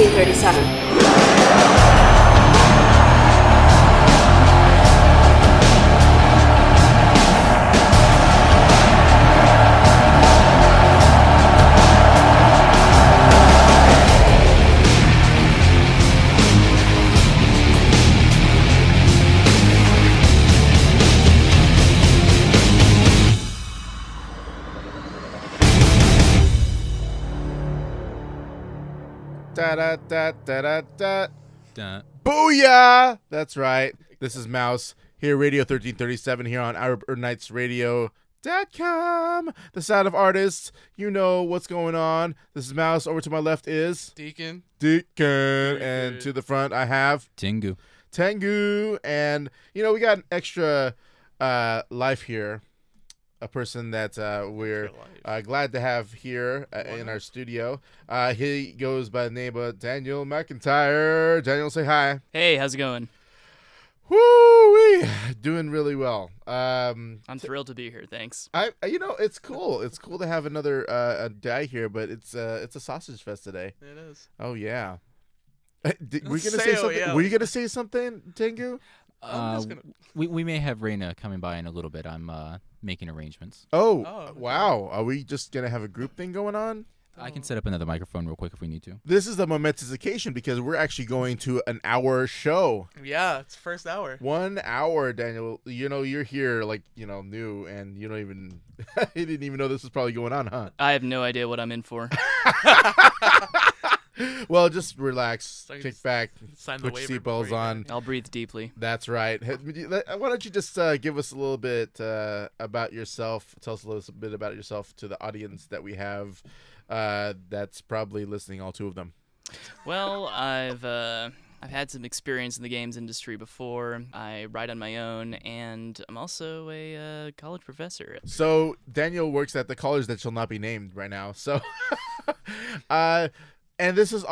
1337. Da da da da da da. Booyah! That's right. This is Mouse here, Radio 1337 here on OurNightsRadio.com. The sound of artists. You know what's going on. This is Mouse. Over to my left is Deacon. And to the front I have Tengu. And you know we got an extra life here. A person that we're glad to have here in our studio. He goes by the name of Daniel McIntyre. Daniel, say hi. Hey, how's it going? Woo-wee! Doing really well. I'm thrilled to be here. Thanks. It's cool. It's cool to have another guy here, but it's a sausage fest today. It is. Oh yeah. Were you gonna say something? Yeah. Were you gonna say something, Tengu? We may have Raina coming by in a little bit. I'm making arrangements. Oh, wow. Are we just going to have a group thing going on? I can set up another microphone real quick if we need to. This is a momentous occasion because we're actually going to an hour show. Yeah, it's first hour. 1 hour, Daniel. You know, you're here new, and you don't even you didn't even know this was probably going on, huh? I have no idea what I'm in for. Well, just relax, kick back, sign the put your waiver seatbelts on. I'll breathe deeply. That's right. Why don't you just give us a little bit about yourself? Tell us a little bit about yourself to the audience that we have that's probably listening, all two of them. Well, I've had some experience in the games industry before. I write on my own, and I'm also a college professor. So Daniel works at the college that shall not be named right now. So, and this is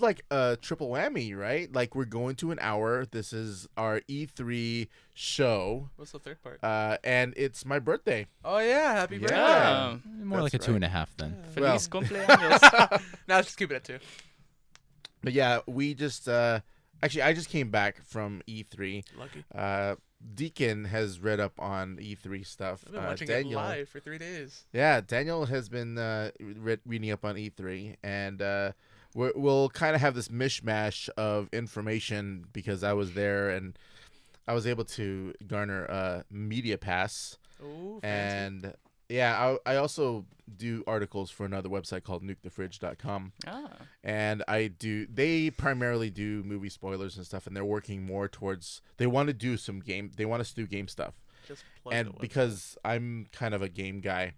like a triple whammy, right? Like we're going to an hour. This is our E3 show. What's the third part? And it's my birthday. Oh yeah, happy birthday. Yeah. More like a 2.5 then. Feliz cumpleaños. No, just keep it at 2. But yeah, we just actually I just came back from E3. Lucky. Deacon has read up on E3 stuff. I've been watching Daniel, it live for 3 days. Yeah, Daniel has been reading up on E3, and we'll kind of have this mishmash of information because I was there and I was able to garner a media pass. Ooh, fancy. And yeah, I also do articles for another website called nukethefridge.com. And they primarily do movie spoilers and stuff, and they're working more towards, they want us to do game stuff. Just plug And the website. because I'm kind of a game guy,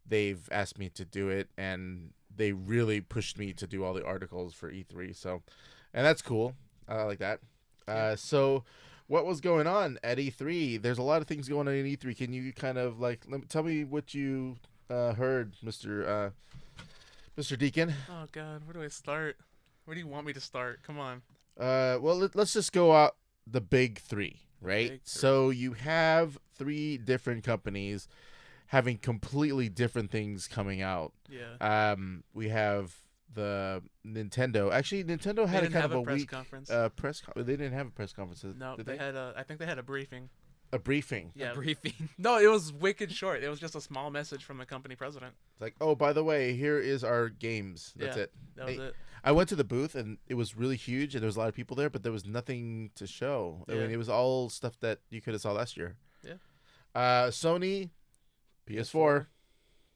they've asked me to do it, and they really pushed me to do all the articles for E3. So, and that's cool. I like that. So what was going on at E3? There's a lot of things going on in E3. Can you kind of tell me what you heard, Mr. Deacon? Oh God, where do I start? Where do you want me to start? Come on. Well, let's just go out the big three, right? Big three. So you have 3 different companies having completely different things coming out. Yeah. We have the Nintendo. Actually, Nintendo had They didn't kind have of a a press week conference. They didn't have a press conference. No, did they had I think they had a briefing. a briefing. Yeah. A briefing. No, it was wicked short. It was just a small message from the company president. It's like, oh, by the way, here is our games. That's Yeah, it. That was it. I went to the booth and it was really huge and there was a lot of people there, but there was nothing to show. I Yeah. mean, it was all stuff that you could have saw last year. Yeah. Sony, PS4.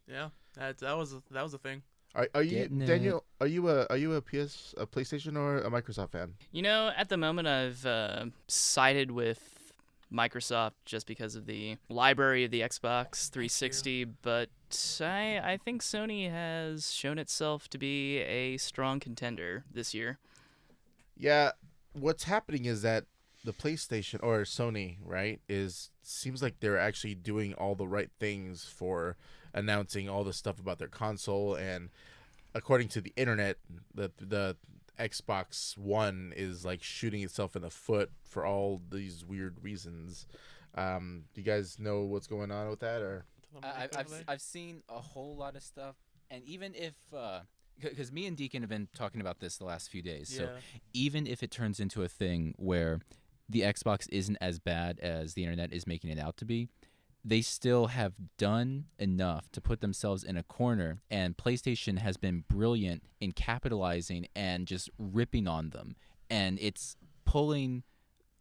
Yeah. That was a thing. Are you Getting it. Daniel? Are you a PlayStation or a Microsoft fan? You know, at the moment, I've sided with Microsoft just because of the library of the Xbox 360, but I think Sony has shown itself to be a strong contender this year. Yeah, what's happening is that the PlayStation or Sony, right, seems like they're actually doing all the right things for announcing all the stuff about their console, and according to the internet, the Xbox One is like shooting itself in the foot for all these weird reasons. Do you guys know what's going on with that, or? I've seen a whole lot of stuff, and even if Because me and Deacon have been talking about this the last few days. Yeah. So even if it turns into a thing where the Xbox isn't as bad as the internet is making it out to be, they still have done enough to put themselves in a corner, and PlayStation has been brilliant in capitalizing and just ripping on them. And it's pulling,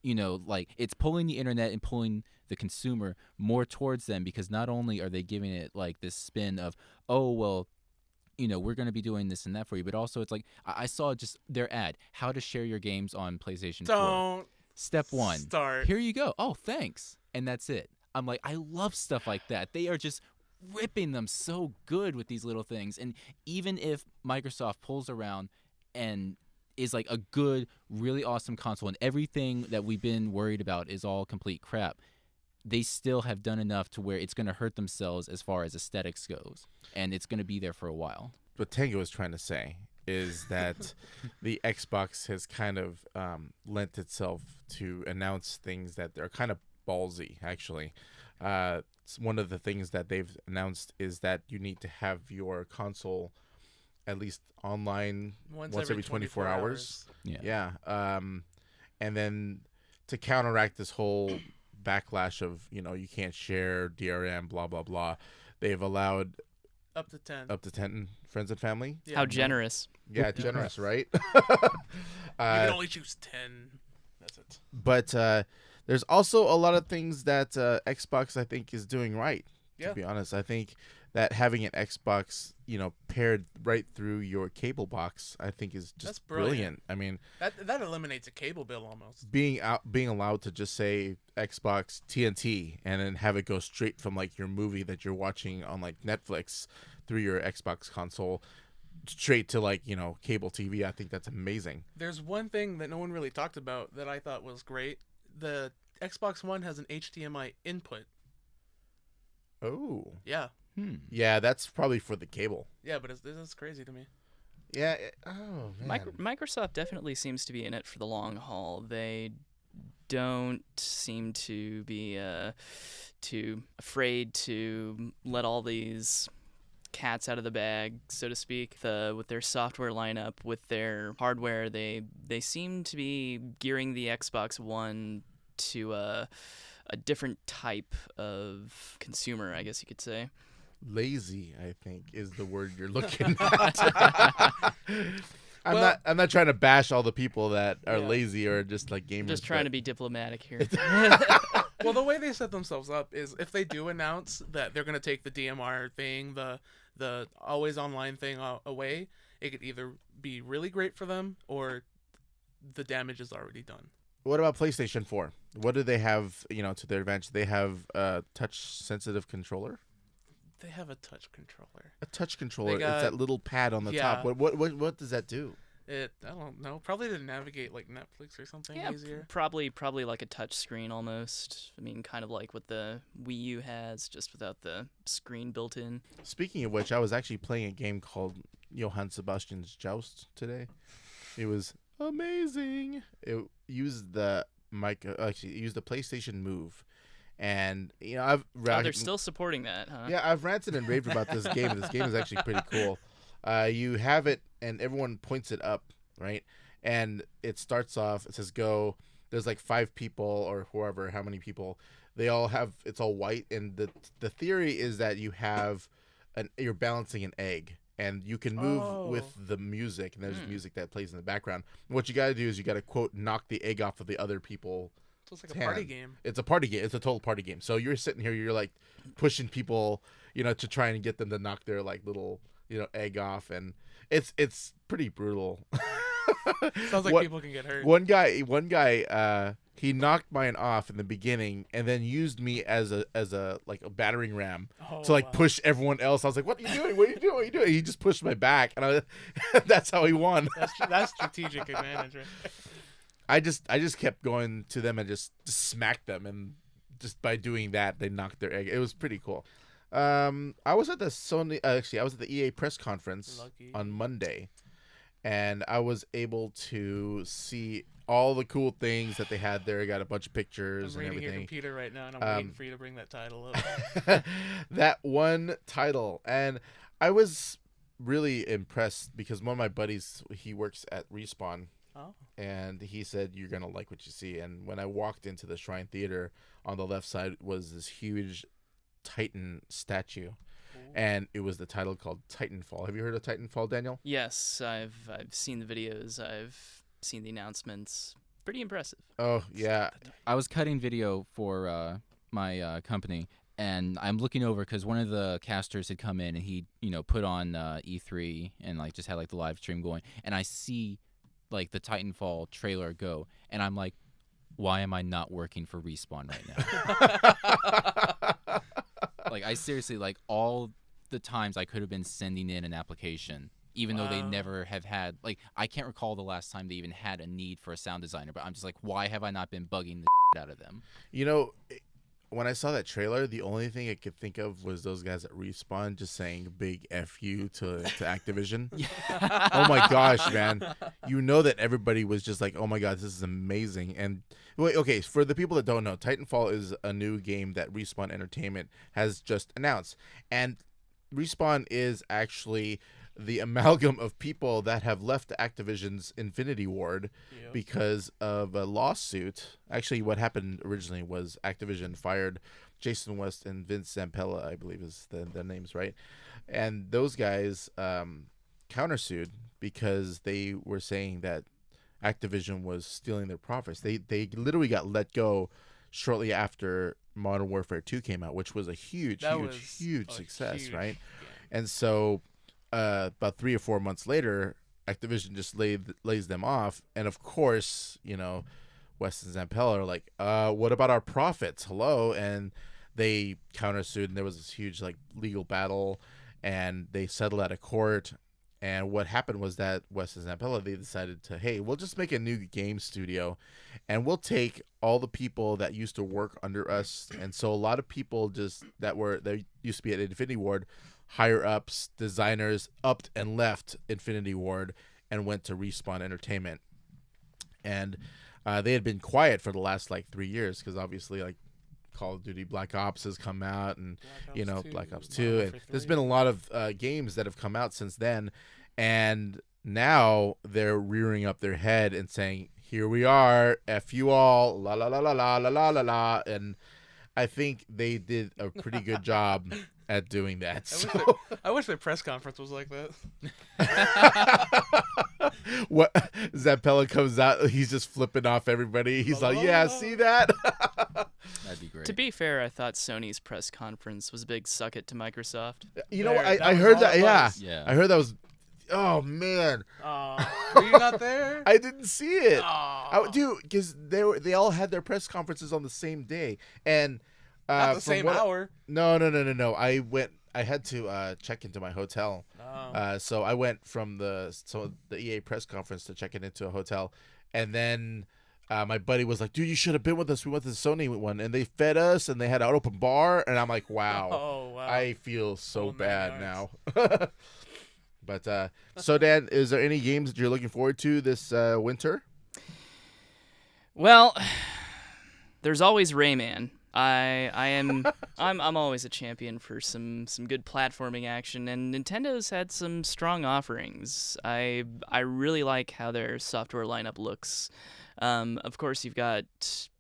it's pulling the internet and pulling the consumer more towards them, because not only are they giving it like this spin of, oh, well, we're going to be doing this and that for you, but also it's like, I saw just their ad, how to share your games on PlayStation 4. Don't Step 1. start. Here you go. Oh, thanks. And that's it. I'm like, I love stuff like that. They are just ripping them so good with these little things. And even if Microsoft pulls around and is like a good, really awesome console, and everything that we've been worried about is all complete crap, they still have done enough to where it's going to hurt themselves as far as aesthetics goes. And it's going to be there for a while. What Tengu was trying to say is that the Xbox has kind of lent itself to announce things that are kind of ballsy, actually. One of the things that they've announced is that you need to have your console at least online once every 24 hours. Yeah. And then to counteract this whole backlash of, you can't share DRM, blah, blah, blah, they've allowed Up to 10. up to 10 friends and family. Yeah. How generous. Yeah, generous, right? You can only choose 10. That's it. But there's also a lot of things that Xbox, I think, is doing right. Yeah. To be honest, I think that having an Xbox, paired right through your cable box, I think is just That's brilliant. I mean, That eliminates a cable bill almost. being allowed to just say Xbox TNT and then have it go straight from like your movie that you're watching on like Netflix through your Xbox console straight to like cable TV. I think that's amazing. There's one thing that no one really talked about that I thought was great. The Xbox One has an HDMI input. Oh, Yeah. yeah, that's probably for the cable. Yeah, but it's crazy to me. Yeah. Oh man. Microsoft definitely seems to be in it for the long haul. They don't seem to be too afraid to let all these cats out of the bag, so to speak. With their software lineup, with their hardware, they seem to be gearing the Xbox One to a different type of consumer, I guess you could say. Lazy, I think, is the word you're looking at. I'm not trying to bash all the people that are lazy or just like gamers. Just trying to be diplomatic here. Well, the way they set themselves up is if they do announce that they're going to take the DMR thing, the always online thing away, it could either be really great for them or the damage is already done. What about PlayStation 4? What do they have, to their advantage? They have a touch-sensitive controller. They have a touch controller. A touch controller. They got- it's that little pad on the top. Yeah. What does that do? I don't know. Probably to navigate like Netflix or something Yeah, easier. probably like a touch screen almost. I mean, kind of like what the Wii U has, just without the screen built in. Speaking of which, I was actually playing a game called Johann Sebastian's Joust today. It was amazing. It used the PlayStation Move. And They're still supporting that, huh? Yeah, I've ranted and raved about this game. This game is actually pretty cool. You have it, and everyone points it up, right? And it starts off. It says go. There's like 5 people or whoever, how many people. They all have. It's all white, and the theory is that you're balancing an egg, and you can move with the music. And there's music that plays in the background. And what you got to do is you got to quote knock the egg off of the other people. So it's like a party game. It's a party game. It's a total party game. So you're sitting here, you're like pushing people, to try and get them to knock their like little, egg off, and it's pretty brutal. Sounds like people can get hurt. One guy, he knocked mine off in the beginning, and then used me as a like a battering ram to like push everyone else. I was like, "What are you doing? What are you doing? What are you doing?" He just pushed my back, and that's how he won. That's strategic advantage, right? I just kept going to them and just smacked them, and just by doing that, they knocked their egg. It was pretty cool. I was at the I was at the EA press conference on Monday, and I was able to see all the cool things that they had there. I got a bunch of pictures I'm and reading your everything. computer right now, and I'm waiting for you to bring that title up. That one title, and I was really impressed because one of my buddies, he works at Respawn, Oh. and he said you're gonna like what you see. And when I walked into the Shrine Theater, on the left side was this huge Titan statue, and it was the title called Titanfall. Have you heard of Titanfall, Daniel? Yes, I've seen the videos. I've seen the announcements. Pretty impressive. Oh yeah, I was cutting video for my company, and I'm looking over because one of the casters had come in and he, put on E3 and like just had like the live stream going, and I see like the Titanfall trailer go, and I'm like, why am I not working for Respawn right now? Like I seriously, like all the times I could have been sending in an application, even though they never have had, like I can't recall the last time they even had a need for a sound designer, but I'm just like, why have I not been bugging the out of them? When I saw that trailer, the only thing I could think of was those guys at Respawn just saying big F you to Activision. Oh my gosh, man. You know that everybody was just like, oh my god, this is amazing. And wait, okay, for the people that don't know, Titanfall is a new game that Respawn Entertainment has just announced. And Respawn is actually the amalgam of people that have left Activision's Infinity Ward because of a lawsuit. Actually, what happened originally was Activision fired Jason West and Vince Zampella, I believe is the names, right? And those guys countersued because they were saying that Activision was stealing their profits. They literally got let go shortly after Modern Warfare 2 came out, which was a huge success, right? Yeah. And so about 3 or 4 months later, Activision just lays them off, and of course, West and Zampella are like, what about our profits? Hello. And they countersued, and there was this huge like legal battle, and they settled out of court. And what happened was that West and Zampella, they decided to, hey, we'll just make a new game studio, and we'll take all the people that used to work under us. And so a lot of people that used to be at Infinity Ward, higher ups, designers, upped and left Infinity Ward and went to Respawn Entertainment. And they had been quiet for the last like 3 years because obviously like Call of Duty Black Ops has come out, and Black Ops 2, and there's been a lot of games that have come out since then, and now they're rearing up their head and saying, here we are, F you all, la la la la la la la la la. And I think they did a pretty good job at doing that. I wish their press conference was like that. What Zampella comes out, he's just flipping off everybody. He's like, yeah, see that? That'd be great. To be fair, I thought Sony's press conference was a big suck it to Microsoft. I heard that. Yeah, I heard that was. Oh man. Were you not there? I didn't see it. Dude, because they all had their press conferences on the same day, and not the same hour. No. I had to check into my hotel. So I went from the EA press conference to check into a hotel, and then my buddy was like, dude, you should have been with us. We went to the Sony one, and they fed us, and they had an open bar, and I'm like, wow. I feel so bad now. But so Dan, is there any games that you're looking forward to this winter? Well, there's always Rayman. I'm always a champion for some good platforming action, and Nintendo's had some strong offerings. I really like how their software lineup looks. Of course, you've got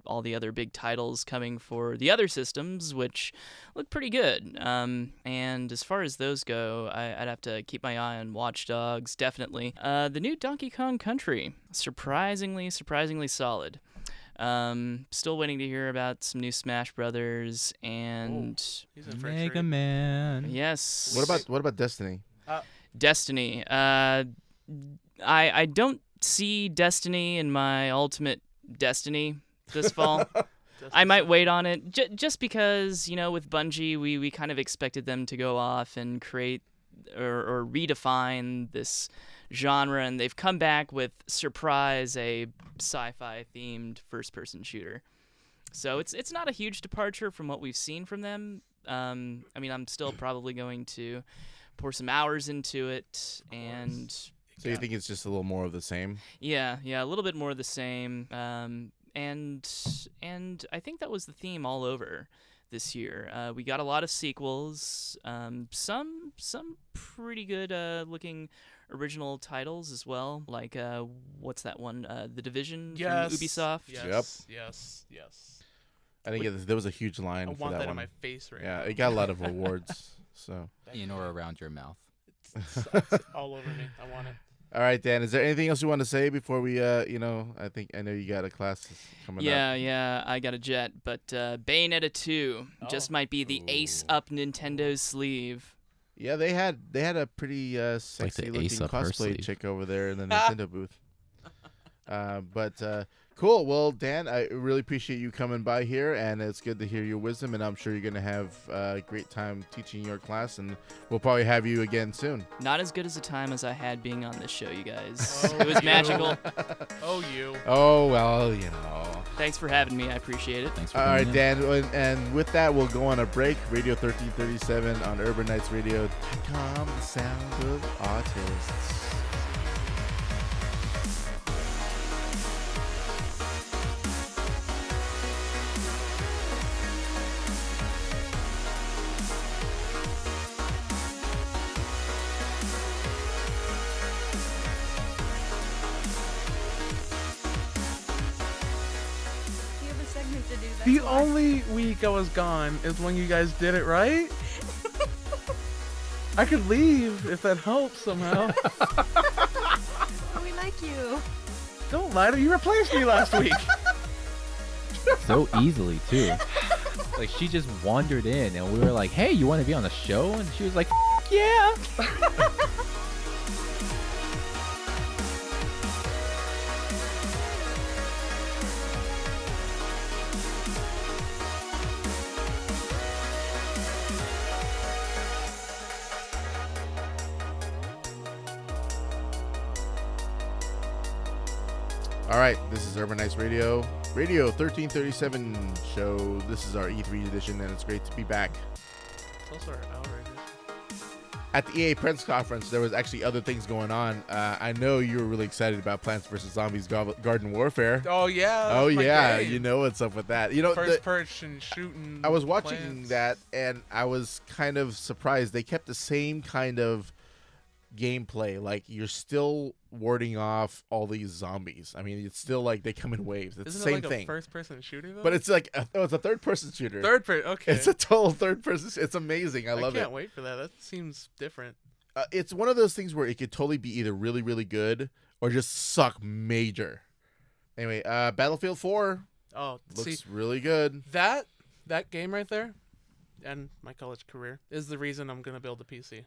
all the other big titles coming for the other systems, which look pretty good. And as far as those go, I'd have to keep my eye on Watch Dogs, definitely. The new Donkey Kong Country, surprisingly solid. Still waiting to hear about some new Smash Brothers and Mega Man. Yes. What about Destiny? Destiny. I don't see Destiny in my ultimate Destiny this fall. I might wait on it just because, with Bungie, we kind of expected them to go off and create or redefine this genre, and they've come back with Surprise, a sci-fi themed first-person shooter. So it's not a huge departure from what we've seen from them. I'm still probably going to pour some hours into it, and so you think it's just a little more of the same? Yeah, a little bit more of the same. And I think that was the theme all over this year. We got a lot of sequels, some pretty good looking original titles as well. Like what's that one? The Division from Ubisoft. Yes. I think there was a huge line I for want that that in one. my face right Yeah, now. it got a lot of awards. So In or around your mouth. It's all over me. I want it. all right, Dan, is there anything else you want to say before we I know you got a class coming up. Yeah, I got a jet, but Bayonetta 2 just might be the ace up Nintendo's sleeve. Yeah, they had a pretty sexy looking ace up her cosplay sleeve. chick over there in the Nintendo booth. But cool. Well, Dan, I really appreciate you coming by here, and it's good to hear your wisdom, and I'm sure you're going to have a great time teaching your class, and we'll probably have you again soon. Not as good as the time as I had being on this show, you guys. Oh, It was magical. Oh, you. Oh, well, you know. Thanks for having me. I appreciate it. Thanks for All coming right, in. Dan, and with that, we'll go on a break. Radio 1337 on UrbanKnightsRadio.com, the sound of artists. You have a segment to do. That's The why. only week I was gone is when you guys did it, right? I could leave if that helps somehow. We like you. Don't lie to me. You replaced me last week. So easily, too. Like, she just wandered in, and we were like, hey, you want to be on the show? And she was like, yeah. All right, this is Urban Nights Radio, Radio 1337 show. This is our E3 edition, and it's great to be back. It's also our hour edition. At the EA press conference, there was actually other things going on. I know you were really excited about Plants vs. Zombies Garden Warfare. Oh, yeah. Oh, that's my yeah, game. you know what's up with that. You know, First person shooting. I was watching plants. that, and I was kind of surprised. They kept the same kind of gameplay. Like, you're still warding off all these zombies. I mean, it's still like they come in waves. It's Isn't the same it like thing. a first person shooter, though? But it's like, it's a third-person shooter. Third person. Okay. It's a total third-person. It's amazing. I love it. I can't wait for that. That seems different. It's one of those things where it could totally be either really, really good or just suck major. Anyway, Battlefield 4 Oh, looks see, really good. that game right there, and my college career is the reason I'm gonna build a PC.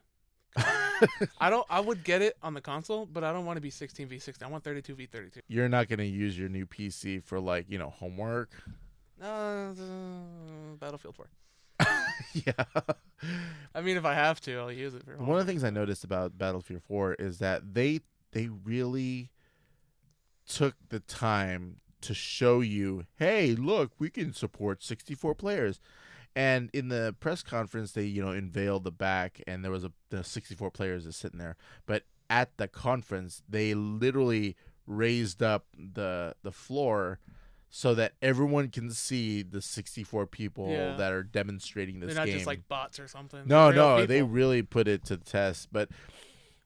I would get it on the console, but I don't want to be 16v16. I want 32v32. You're not going to use your new PC for, like, homework. Battlefield 4. Yeah. I mean, if I have to, I'll use it for One of homework. the things I noticed about Battlefield 4 is that they really took the time to show you, hey, look, we can support 64 players. And in the press conference, they, unveiled the back, and there was the 64 players that's sitting there. But at the conference, they literally raised up the floor so that everyone can see the 64 people Yeah. that are demonstrating this They're not game. just like bots or something. No, They're real no, they people. really put it to the test. But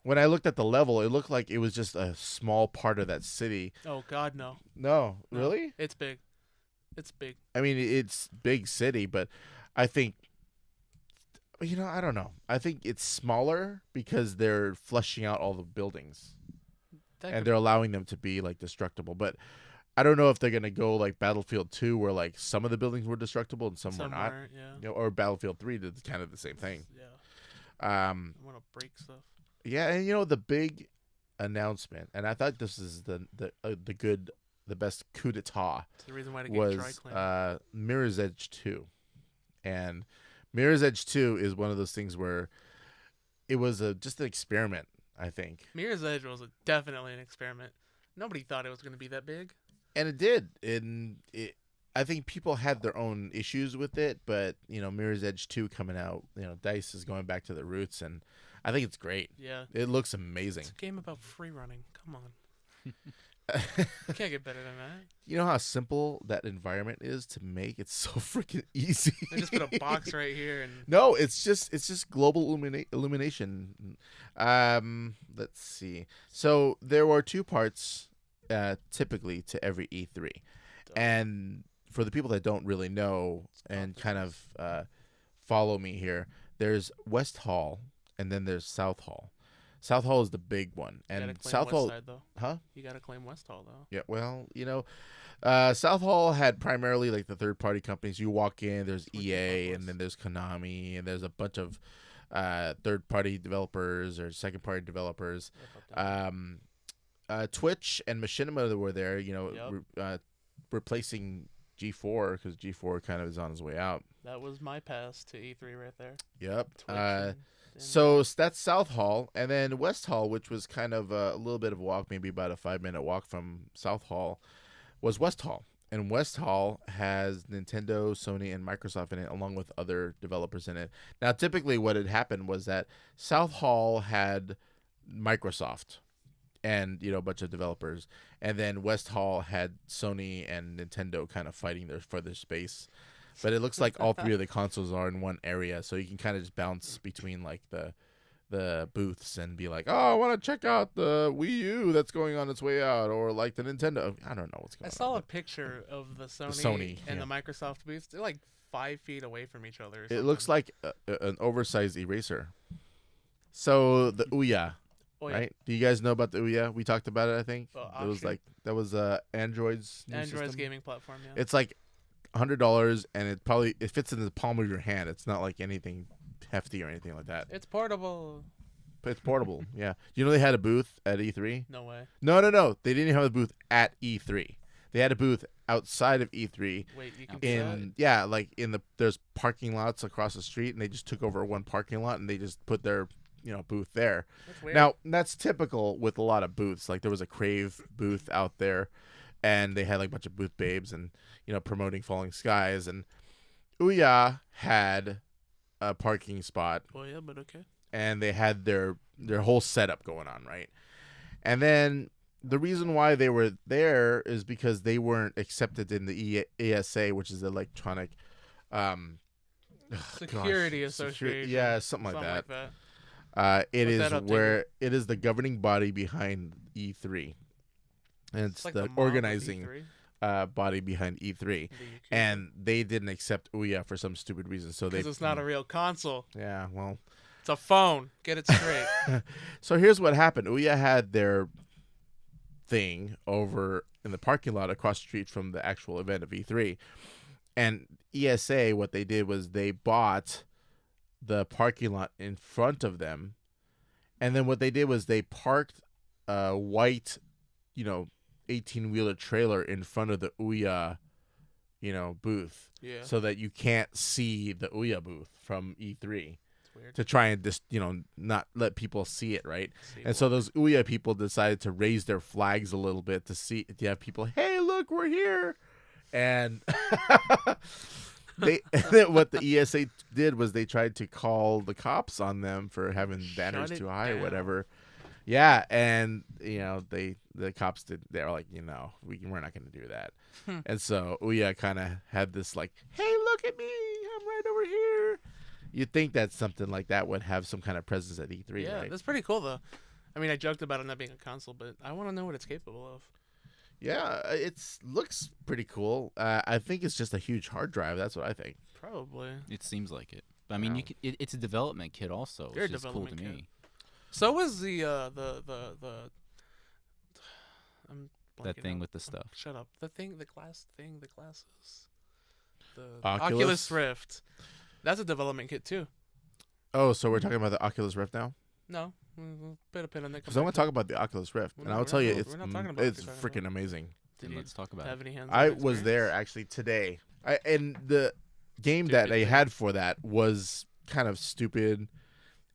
when I looked at the level, it looked like it was just a small part of that city. Oh God, no. No, No. really? It's big. It's big. I mean, it's big city, but I think, I don't know. I think it's smaller because they're fleshing out all the buildings That and could- they're allowing them to be like destructible. But I don't know if they're gonna go like Battlefield 2, where like some of the buildings were destructible and some were not. somewhere, yeah. Or Battlefield 3 did kind of the same thing. Yeah. I want to break stuff. Yeah, and the big announcement, and I thought this is the best coup d'état It's the reason why to get dry was clean. Mirror's Edge 2. And Mirror's Edge 2 is one of those things where it was just an experiment, I think. Mirror's Edge was definitely an experiment. Nobody thought it was going to be that big. And it did. And I think people had their own issues with it, but, Mirror's Edge 2 coming out, DICE is going back to their roots, and I think it's great. Yeah. It looks amazing. It's a game about free running. Come on. You can't get better than that. You know how simple that environment is to make? It's so freaking easy. They just put a box right here and No, it's just global illumination. Let's see. So there were two parts, typically to every E3, and for the people that don't really know and kind of follow me here, there's West Hall and then there's South Hall. South Hall is the big one, you gotta and claim South West Hall, Side, though. huh? You gotta claim West Hall though. Yeah, well, South Hall had primarily like the third-party companies. You walk in, there's Which EA, was. and then there's Konami, and there's a bunch of third-party developers or second-party developers. Twitch and Machinima were there, replacing G4 because G4 kind of is on his way out. That was my pass to E3 right there. Yep. Twitch and So that's South Hall, and then West Hall, which was kind of a little bit of a walk, maybe about a 5-minute walk from South Hall, was West Hall. And West Hall has Nintendo, Sony, and Microsoft in it, along with other developers in it. Now, typically what had happened was that South Hall had Microsoft and, a bunch of developers. And then West Hall had Sony and Nintendo kind of fighting for their space. But it looks like all three of the consoles are in one area, so you can kind of just bounce between like the booths and be like, oh, I want to check out the Wii U that's going on its way out, or like the Nintendo. I don't know what's going on. I saw a picture of the Sony, and the Microsoft booths. They're like 5 feet away from each other. It looks like an oversized eraser. So the Ouya, right? Do you guys know about the Ouya? We talked about it, I think. It was like that was Android's new system. gaming platform. Yeah. It's like $100, and it fits in the palm of your hand. It's not like anything hefty or anything like that. It's portable. But it's portable. Yeah. They had a booth at E3? No way. No. They didn't have a booth at E3. They had a booth outside of E3. Wait, you can do like there's parking lots across the street, and they just took over one parking lot and they just put their booth there. That's weird. Now that's typical with a lot of booths. Like there was a Crave booth out there, and they had like a bunch of booth babes and promoting Falling Skies, and Ouya had a parking spot. Well, yeah, but okay. And they had their whole setup going on, right? And then the reason why they were there is because they weren't accepted in the ESA, which is the Electronic Security Association. Yeah, something like that. It Look is that up, where it is the governing body behind E3, and it's like the the mom of organizing E3. body behind E3, and they didn't accept Ouya for some stupid reason. So because it's not a real console. Yeah, well, it's a phone. Get it straight. So here's what happened. Ouya had their thing over in the parking lot across the street from the actual event of E3, and ESA, what they did was they bought the parking lot in front of them, and then what they did was they parked a white 18-wheeler trailer in front of the Ouya booth, so that you can't see the Ouya booth from E3 to try and just not let people see it, right? And so those Ouya people decided to raise their flags a little bit to have people, hey, look, we're here. And what the ESA did was they tried to call the cops on them for having banners too high or whatever. Yeah, and the cops they were like, we're not going to do that. And so Ouya kind of had this like, hey, look at me, I'm right over here. You'd think that something like that would have some kind of presence at E3, yeah, right? That's pretty cool though. I mean, I joked about it not being a console, but I want to know what it's capable of. Yeah, it looks pretty cool. I think it's just a huge hard drive. That's what I think. Probably. It seems like it. But I mean, it's a development kit also. Very which is cool to development me. So was the I'm That blanking thing out. with the stuff. Shut up. The glasses. The Oculus Rift. That's a development kit too. Oh, so we're talking about the Oculus Rift now? No. We'll put a pin on that. Because I want to talk about the Oculus Rift, and No, I'll we're tell not- you, we're it's not talking about it's what you're talking freaking amazing. Then let's talk about Have it. any hands-on I was experience? there actually today. And the game that Stupid they thing. had for that was kind of stupid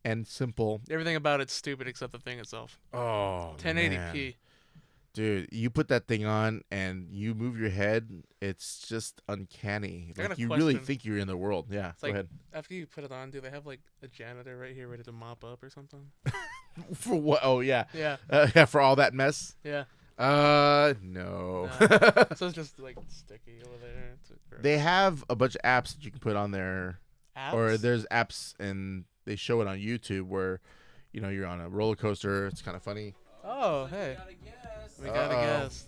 and simple. Everything about it's stupid except the thing itself. Oh, 1080p. man. Dude, you put that thing on and you move your head, it's just uncanny. I got Like a you really question. think you're in the world. Yeah, It's go like ahead. after you put it on, do they have like a janitor right here ready to mop up or something? For what? Oh, yeah. Yeah. Yeah, for all that mess. Yeah. No. So it's just like sticky over there. It's gross. They have a bunch of apps that you can put on there, or Apps? there's apps and they show it on YouTube where, you're on a roller coaster. It's kind of funny. Oh, hey. We got a Uh-oh. guest.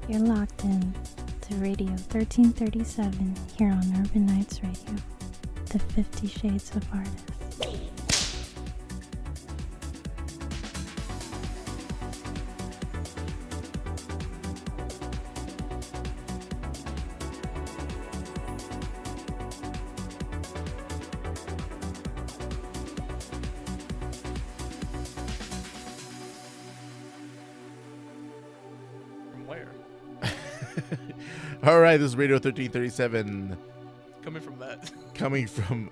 You're locked in to Radio 1337 here on Urban Nights Radio, the 50 Shades of Artists. From where? All right, this is Radio 1337 Coming from that. coming from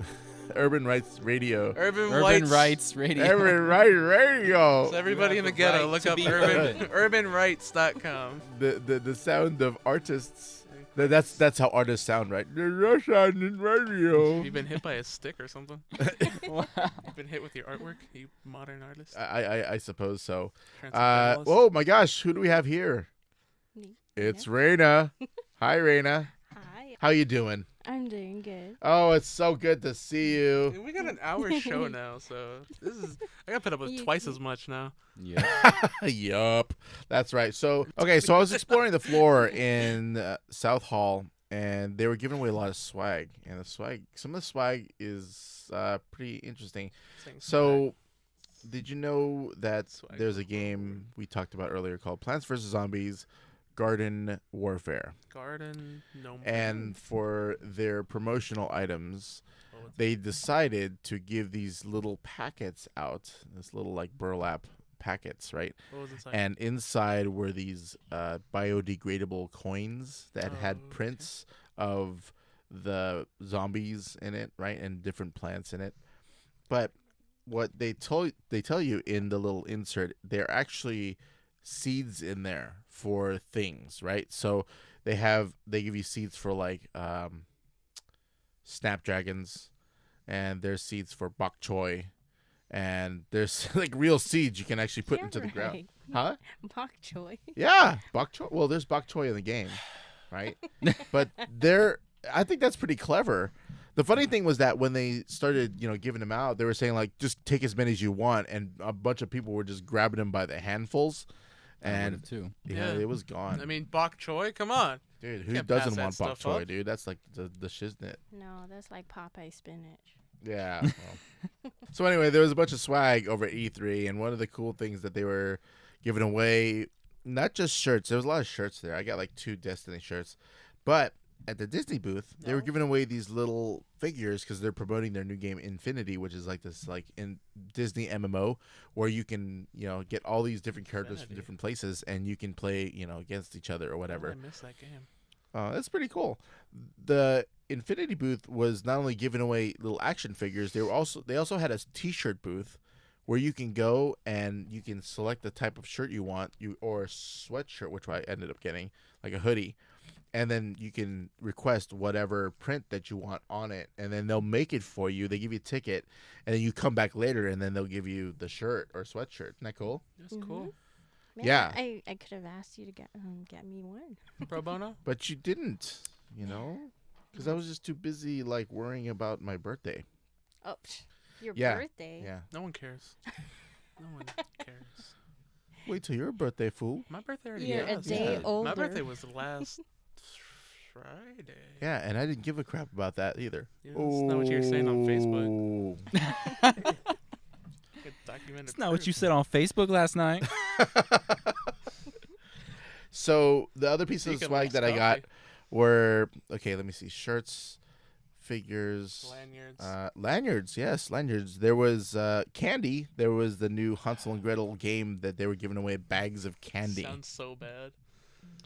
Urban Rights Radio. Urban Urban Rights Radio. Urban Rights Radio. So everybody in the the ghetto, right look to up be urbanrights.com. The sound of artists. That's how artists sound, right? The sound in radio. You've been hit by a stick or something? You've been hit with your artwork, you modern artist? I suppose so. Transcendentalist? Oh my gosh, who do we have here? Me. It's Raina. Hi, Raina. Hi. How you doing? I'm doing good. Oh, it's so good to see you. Dude, we got an hour show now, so I gotta put up with twice as much now. Yeah. Yup, that's right. So I was exploring the floor in South Hall, and they were giving away a lot of swag, and some of the swag is pretty interesting. Saying So, did you know that Swag. there's a game we talked about earlier called Plants vs Zombies: Garden Warfare? garden, no more. And for their promotional items, Oh, what's- they decided to give these little packets out, this little like burlap packets, right? what was inside? And inside were these biodegradable coins that Oh, had okay. prints of the zombies in it, right, and different plants in it. But what they tell you in the little insert, they're actually seeds in there for things, right? So they give you seeds for like snapdragons, and there's seeds for bok choy, and there's like real seeds you can actually put into the ground. Huh? Bok choy. Yeah, bok choy. Well, there's bok choy in the game, right? But I think that's pretty clever. The funny thing was that when they started, giving them out, they were saying like, just take as many as you want, and a bunch of people were just grabbing them by the handfuls, and too. yeah, Yeah. it was gone. I mean, bok choy, come on. Dude, who can't pass doesn't that want bok stuff choy, up. dude? That's like the shiznit. No, that's like Popeye spinach. Yeah. Well. So anyway, there was a bunch of swag over at E3, and one of the cool things that they were giving away, not just shirts. There was a lot of shirts there. I got like 2 Destiny shirts, but at the Disney booth, they were No. giving away these little figures because they're promoting their new game Infinity, which is like this like in Disney MMO where you can get all these different characters from Infinity. different places, and you can play against each other or Oh, whatever. I missed that game. That's pretty cool. The Infinity booth was not only giving away little action figures, they also had a T-shirt booth where you can go and you can select the type of shirt you want, or a sweatshirt, which I ended up getting, like a hoodie, and then you can request whatever print that you want on it, and then they'll make it for you. They give you a ticket, and then you come back later, and then they'll give you the shirt or sweatshirt. Isn't that cool? That's cool. Man, Yeah. I could have asked you to get me one. Pro bono? But you didn't, because I was just too busy like worrying about my birthday. Oh, your Yeah. birthday. Yeah. No one cares. No one cares. Wait till your birthday, fool. My birthday already You're a passed. day My older. birthday was last Friday. Yeah, and I didn't give a crap about that either. Yeah, that's not what you were saying on Facebook. Facebook. Get documented That's not what proof. you said on Facebook last night. So the other pieces of Deacon swag likes that I got coffee. were, okay, let me see, shirts, figures. Lanyards. Lanyards, yes, lanyards. There was candy. There was the new Hansel and Gretel game that they were giving away bags of candy. Sounds so bad.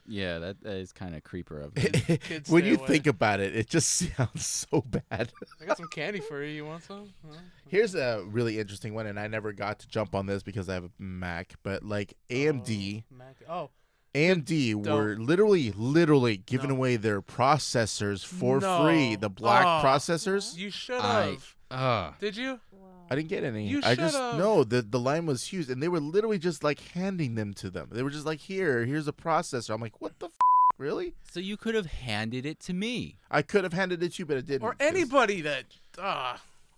Yeah, that is kind of creeper of it. Kids When stay you away. think about it, it just sounds so bad. I got some candy for you. You want some? Huh? Here's a really interesting one, and I never got to jump on this because I have a Mac, but like AMD. Oh, AMD were literally giving No. away their processors for No. free. The black Oh. processors. you should have. Did you? Wow. I didn't get any. You I just should've. no. The line was huge, and they were literally just like handing them to them. They were just like, here's a processor. I'm like, what the really? So you could have handed it to me. I could have handed it to you, but I didn't. Or anybody that.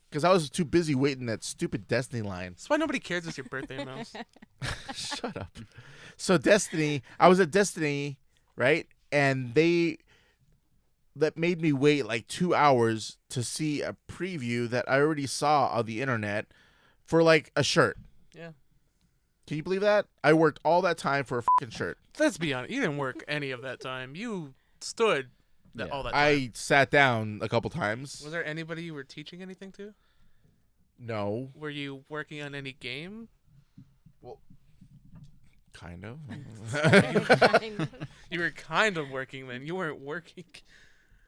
Because I was too busy waiting that stupid Destiny line. That's why nobody cares it's your birthday, Mouse. Shut up. So Destiny, I was at Destiny, right? And that made me wait like 2 hours to see a preview that I already saw on the internet for like a shirt. Yeah. Can you believe that? I worked all that time for a fucking shirt. Let's be honest. You didn't work any of that time. You stood all that time. I sat down a couple times. Was there anybody you were teaching anything to? No. Were you working on any game? Kind of. You were kind of working then. You weren't working.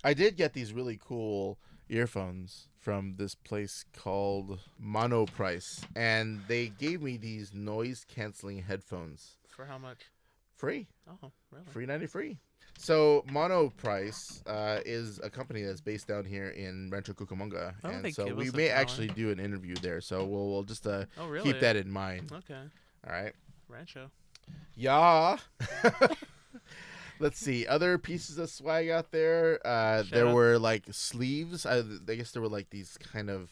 I did get these really cool earphones from this place called Monoprice, and they gave me these noise canceling headphones. For how much? Free. Oh, really? Free 90 free. So Monoprice is a company that's based down here in Rancho Cucamonga, Oh, and they so give we us a may dollar. actually do an interview there. So we'll just Oh, really? keep that in mind. Okay. All right. Rancho. Yeah. Let's see. Other pieces of swag out there. There out. were like sleeves. I guess there were like these kind of.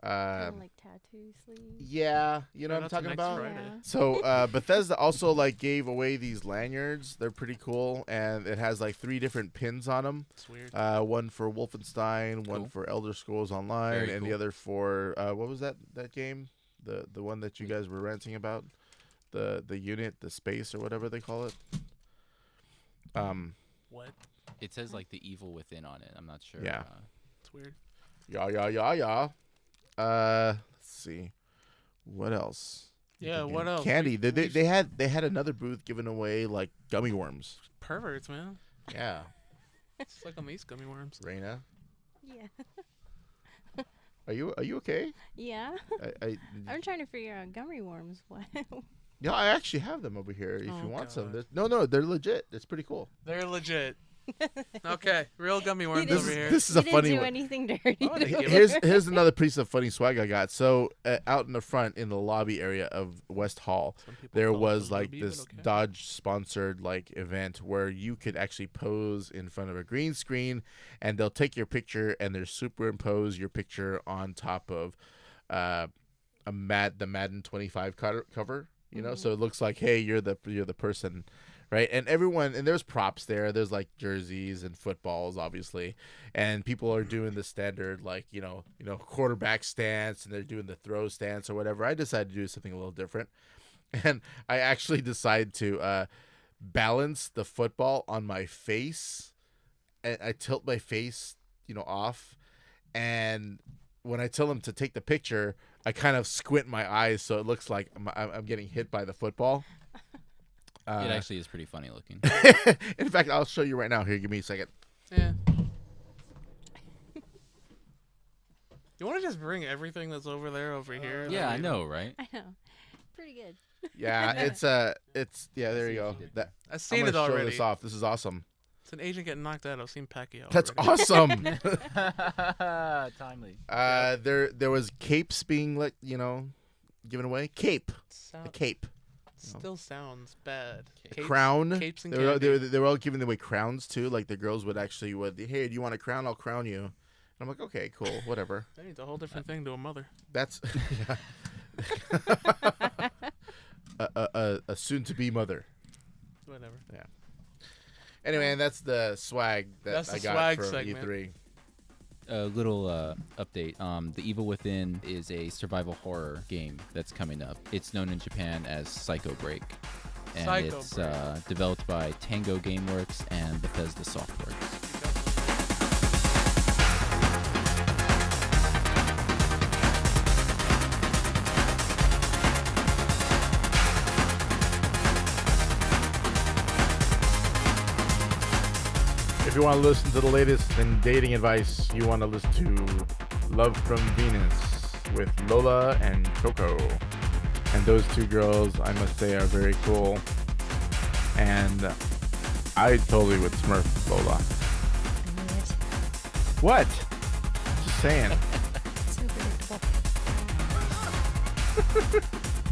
Like tattoo sleeves. Yeah, you know Shout what I'm out to talking next about. Friday. Yeah. So Bethesda also like gave away these lanyards. They're pretty cool, and it has like 3 different pins on them. It's weird. One for Wolfenstein, one Cool. for Elder Scrolls Online, Very and the cool. other for what was that game? The one that you guys were ranting about, the unit, the space or whatever they call it. What? It says like the evil within on it. I'm not sure. Yeah. It's weird. Yeah. Let's see, what else? Yeah, what else? Candy. We- They had another booth giving away like gummy worms. Perverts, man. Yeah, It's like on these gummy worms. Raina, Yeah. are you okay? Yeah. I'm trying to figure out gummy worms. What? Yeah, I actually have them over here. If Oh, you want some, God. No, they're legit. It's pretty cool. They're legit. Okay, real gummy worms didn't- over here. This is You a didn't funny do one. anything dirty. Oh, they to give it. Here's another piece of funny swag I got. So out in the front, in the lobby area of West Hall, Some people there call it was the like lobby, but this okay. Dodge sponsored like event where you could actually pose in front of a green screen, and they'll take your picture and they'll superimpose your picture on top of the Madden 25 cover. You know, so it looks like, hey, you're the person, right? And there's props there. There's like jerseys and footballs, obviously, and people are doing the standard like you know quarterback stance, and they're doing the throw stance or whatever. I decided to do something a little different, and I actually decided to balance the football on my face, and I tilt my face, off, and when I tell them to take the picture, I kind of squint my eyes so it looks like I'm getting hit by the football. It actually is pretty funny looking. In fact, I'll show you right now. Here, give me a second. Yeah. You want to just bring everything that's over there over here? Yeah, That I way- know, right? I know. Pretty good. Yeah, it's yeah. There you go. That, I've I'm seen gonna it show already. this off. This is awesome. It's an agent getting knocked out. I've seen Pacquiao. That's already. awesome. Timely. There was capes being given away. Cape, a Sound, cape, still sounds bad. Capes, crown. Capes and They were, candy. they were all giving away crowns too. Like the girls would actually hey, do you want a crown? I'll crown you. And I'm like, okay, cool, whatever. That means a whole different thing to a mother. That's a soon-to-be mother. Whatever. Anyway, and that's the swag that That's I the got swag from segment. E3. A little update. The Evil Within is a survival horror game that's coming up. It's known in Japan as Psycho Break. And Psycho it's Break. developed by Tango Gameworks and Bethesda Softworks. If you want to listen to the latest in dating advice, you want to listen to Love from Venus with Lola and Coco. And those two girls, I must say, are very cool. And I totally would smurf Lola. What? Just saying. So predictable.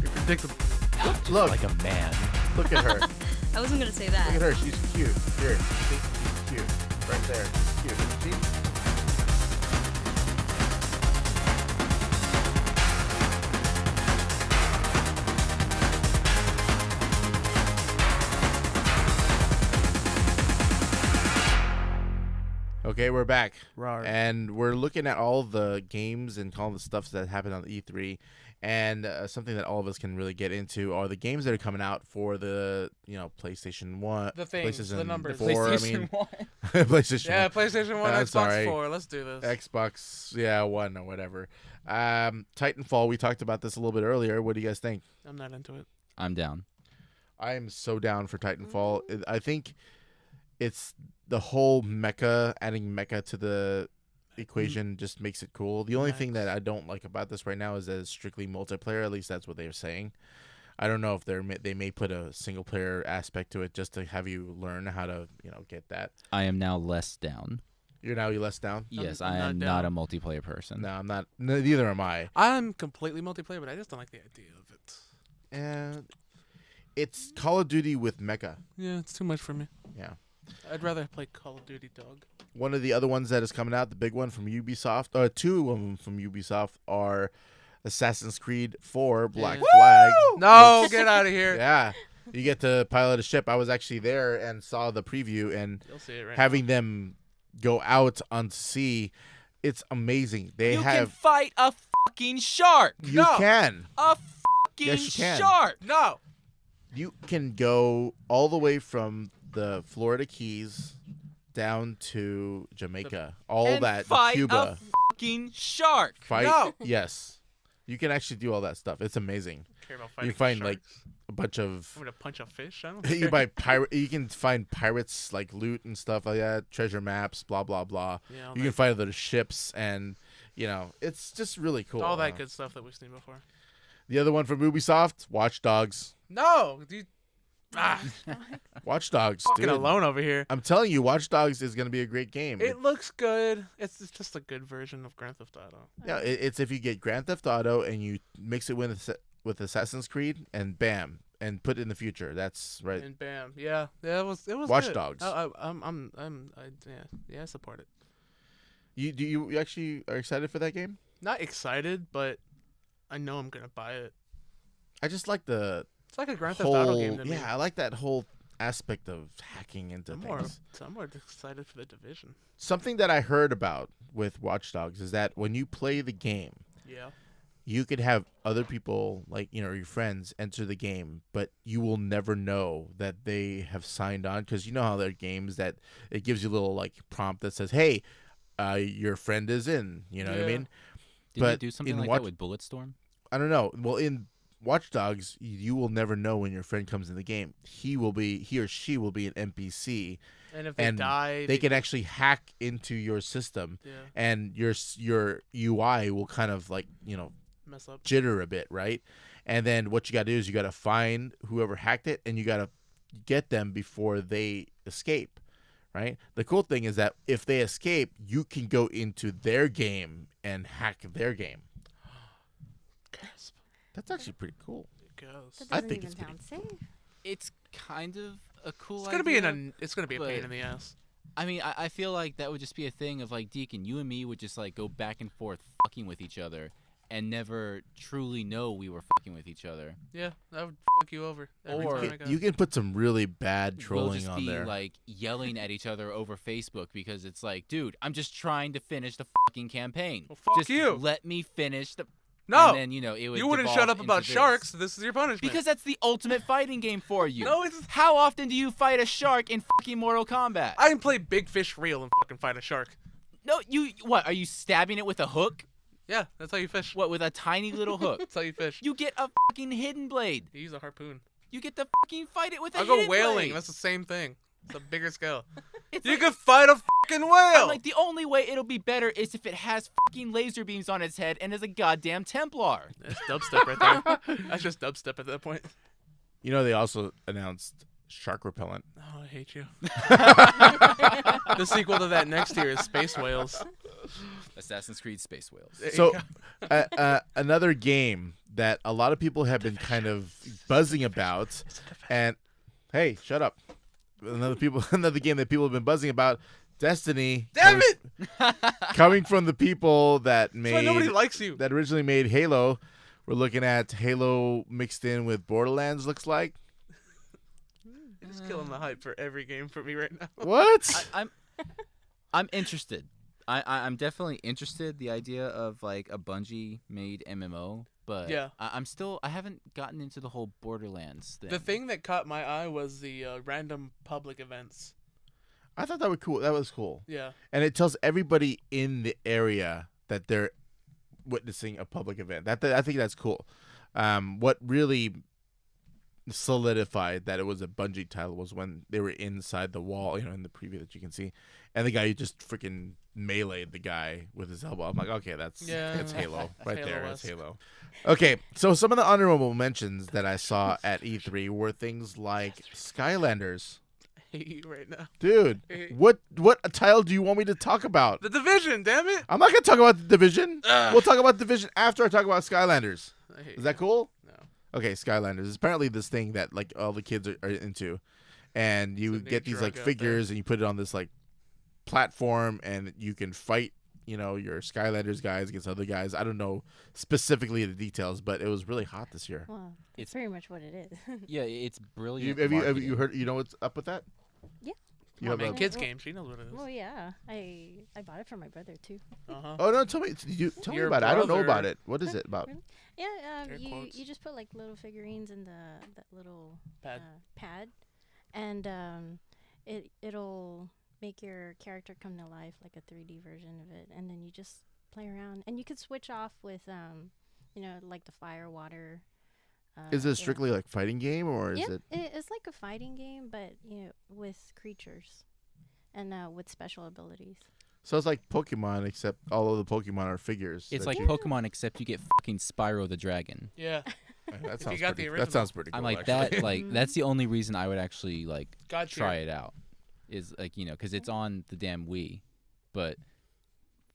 You're predictable. Look, Like a man. look at her. I wasn't gonna say Look at that. her. She's cute. Here, she's cute. Right there. Cute. See? Okay, we're back. Rawr. And we're looking at all the games and all the stuff that happened on E3. And something that all of us can really get into are the games that are coming out for the, PlayStation 1. The things, PlayStation the numbers. 4, PlayStation 1. PlayStation 1. Yeah, PlayStation 1, I'm Xbox sorry. 4. Let's do this. Xbox, 1 or whatever. Titanfall, we talked about this a little bit earlier. What do you guys think? I'm not into it. I'm down. I am so down for Titanfall. I think it's the whole mecha, adding mecha to the equation just makes it cool. The only thing that I don't like about this right now is that it's strictly multiplayer. At least that's what they're saying. I don't know if they may put a single player aspect to it just to have you learn how to get that. I am now less down. You're less down? Yes, I'm I not am down. not a multiplayer person. No, I'm not. Neither am I. I'm completely multiplayer, but I just don't like the idea of it. And it's Call of Duty with mecha. Yeah, it's too much for me. Yeah. I'd rather play Call of Duty, dog. One of the other ones that is coming out, the big one from Ubisoft, or two of them from Ubisoft, are Assassin's Creed 4 Black Yeah. Flag. No, get out of here. Yeah. You get to pilot a ship. I was actually there and saw the preview, and You'll see it right having them go out on sea, it's amazing. They You can have fight a fucking shark. you No. can. A fucking Yes, you can. shark. now. You can go all the way from the Florida Keys down to Jamaica. All and that fight Cuba. a fucking shark. Fight. No. Yes. You can actually do all that stuff. It's amazing. No! Care about fighting You find sharks. like a bunch of I'm gonna punch a fish. I don't you care. buy pirate. You can find pirates like loot and stuff like that, treasure maps, blah blah blah. Yeah, all You can find other ships, and it's just really cool. all that good stuff that we've seen before. The other one from Ubisoft, Watch Dogs. No, dude. Watch Dogs, Fucking dude. alone over here. I'm telling you, Watch Dogs is gonna be a great game. It looks good. It's just a good version of Grand Theft Auto. Yeah, it's if you get Grand Theft Auto and you mix it with Assassin's Creed, and bam, and put it in the future. That's right. And bam, yeah, it was Watch good. Dogs. I support it. You actually are excited for that game? Not excited, but I know I'm gonna buy it. I just like the It's like a Grand Theft Auto whole. game to me. Yeah, I like that whole aspect of hacking into I'm things. more excited for the Division. Something that I heard about with Watch Dogs is that when you play the game, Yeah. you could have other people, like your friends, enter the game, but you will never know that they have signed on, because you know how there are games that it gives you a little like prompt that says, "Hey, your friend is in." You know what I Yeah. mean? Did But they do something in like Watch- that with Bulletstorm? I don't know. Well, in Watch Dogs, you will never know when your friend comes in the game. He or she will be an NPC, And if they and die, they can actually hack into your system, yeah, and your UI will kind of like mess up. jitter a bit, right? And then what you got to do is you got to find whoever hacked it, and you got to get them before they escape, right? The cool thing is that if they escape, you can go into their game and hack their game. Gasp. That's actually pretty cool. It goes. That I doesn't think even it's pretty- sound safe. It's kind of a cool It's gonna idea. it's gonna be a pain but- in the ass. I mean, I feel like that would just be a thing of like Deacon, you and me would just like go back and forth fucking with each other and never truly know we were fucking with each other. Yeah, that would fuck you over. Every Or- time I go. You can put some really bad We'll trolling just on be there. like yelling at each other over Facebook because it's like, dude, I'm just trying to finish the fucking campaign. Well, fuck just you. let me finish the. No, And then it would. you wouldn't devolve shut up about into this. sharks. This is your punishment. Because that's the ultimate fighting game for you. no, it's. How often do you fight a shark in fucking Mortal Kombat? I can play Big Fish Real and fucking fight a shark. No, what? Are you stabbing it with a hook? Yeah, that's how you fish. What, with a tiny little hook? That's how you fish. You get a fucking hidden blade. You use a harpoon. You get to fucking fight it with a I'll hidden go whaling. blade. That's the same thing. It's a bigger scale. It's You like- could fight a fucking whale. I'm like, the only way it'll be better is if it has fucking laser beams on its head and is a goddamn Templar. That's dubstep right there. That's just dubstep at that point. You know, they also announced shark repellent. Oh, I hate you. The sequel to that next year is Space Whales. Assassin's Creed Space Whales. There you So, go. another game that a lot of people have been kind of buzzing about, and hey, shut up. Another game that people have been buzzing about, Destiny. Damn it! Coming from the people that That's why nobody likes you. that originally made Halo. We're looking at Halo mixed in with Borderlands. Looks like You're just killing the hype for every game for me right now. what? I'm interested. I'm definitely interested. The idea of like a Bungie made MMO, but Yeah. I haven't gotten into the whole Borderlands thing. The thing that caught my eye was the random public events. I thought that was cool. That was cool, Yeah. and it tells everybody in the area that they're witnessing a public event. I think that's cool. What really solidified that it was a Bungie title was when they were inside the wall, in the preview that you can see, and the guy just freaking meleeed the guy with his elbow. I'm like, okay, it's Halo right there. It's Halo-esque. Halo. Okay, so some of the honorable mentions that I saw at E3 were things like Skylanders. I hate you right now. Dude, what title do you want me to talk about? The Division, damn it! I'm not gonna talk about the Division. Ugh. We'll talk about the Division after I talk about Skylanders. I hate Is that cool? No. Okay, Skylanders is apparently this thing that like all the kids are into, and you It's a new get these like drug out figures and you put it on this like platform, and you can fight your Skylanders guys against other guys. I don't know specifically the details, but it was really hot this year. Well, It's- it's pretty much what it is. yeah, it's brilliant. Have you marketing. heard? You know what's up with that? Yeah. You Come on, have man. a- Kids game. She knows what it is. Well, yeah. I bought it for my brother too. Uh-huh. Oh no! Tell me me Your about it. I don't know brother- about it. What is it about? Yeah. Air You quotes. just put like little figurines in that little Pad. pad, and it'll make your character come to life, like a 3D version of it, and then you just play around, and you could switch off with like the fire, water. Is it strictly like fighting game, or is it? It's like a fighting game, but with creatures, and with special abilities. So it's like Pokemon, except all of the Pokemon are figures. It's that like you- Pokemon, except you get fucking Spyro the Dragon. Yeah. That sounds got the pretty. original. That sounds pretty cool. I'm like actually. that. Like that's the only reason I would actually like God try tier. it out. Is like because it's on the damn Wii, but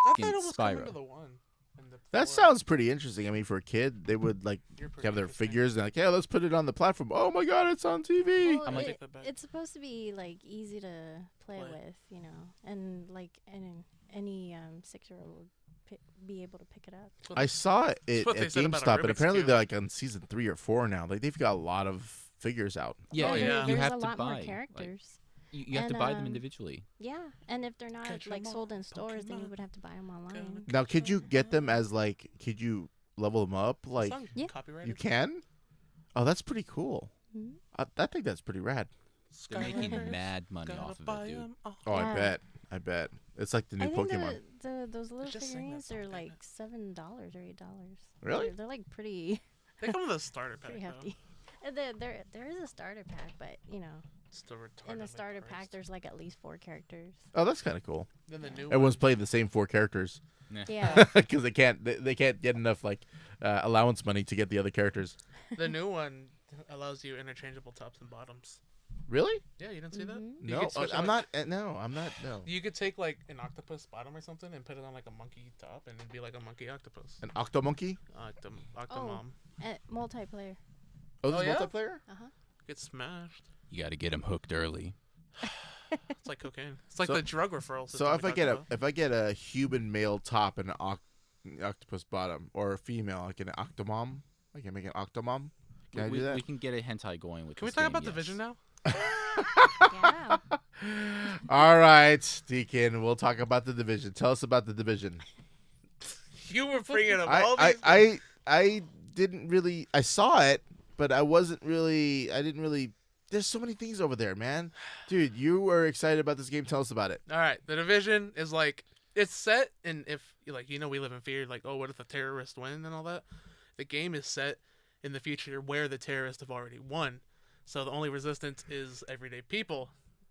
I fucking thought it was coming Spyro. to the one. And the That four. sounds pretty interesting. I mean, for a kid, they would like You're pretty have their interesting. figures and like, yeah, let's put it on the platform. Oh my god, it's on TV. Well, I'm gonna it- take that back. It's supposed to be like easy to play with, and like any 6-year-old would be able to pick it up. That's what I saw it That's what they at said about a GameStop, and Rubik's apparently Cube. they're like on season 3 or 4 now. Like they've got a lot of figures out. yeah, Oh, you- yeah. you There's have a to lot buy more like, characters. you have to And, buy them um, individually. Yeah, and if they're not Catch 'em like all, sold in stores, then you Pokemon. would have to buy them online. Now, could you get them as like? Could you level them up? Like song Yeah. copyrighted. you can? Oh, that's pretty cool. Mhm. I think that's pretty rad. They're making Skylanders, mad money gotta off of buy it, dude. 'em all. Oh, Yeah. I bet. It's like the new I think Pokemon. those little Just sing that figurines song, are damn like it. $7 or $8. Really? They're like pretty They come with a starter pack, pretty though. hefty. And there is a starter pack, but It's still retarded. in the starter pack, there's like at least 4 characters. Oh, that's kind of cool. Then the new Everyone's one, playing the same 4 characters Yeah. because they can't get enough like allowance money to get the other characters. the new one allows you interchangeable tops and bottoms. Really? Yeah, you didn't see that? Mhm. You No, could switch I'm out- not. No, I'm not. No. You could take like an octopus bottom or something and put it on like a monkey top, and it'd be like a monkey octopus. An Octomonkey? Octomom Multiplayer. Oh, this Oh, is yeah? multiplayer? gets smashed. You got to get them hooked early. It's like cocaine. It's like So- the drug referral system. So we if I talked get about. if I get a human male top and an octopus bottom, or a female like an octomom, I can make an octomom. Can I we, do that? we can get a hentai going with Can we this talk game, about yes. Division now? Yeah. All right, Deacon. We'll talk about the division. Tell us about the division. You were bringing up all these. I didn't really. I saw it, but I wasn't really. I didn't really. There's so many things over there, man. Dude, you were excited about this game. Tell us about it. All right, the Division is like it's set, and if like we live in fear, like what if the terrorists win and all that. The game is set in the future where the terrorists have already won, so the only resistance is everyday people.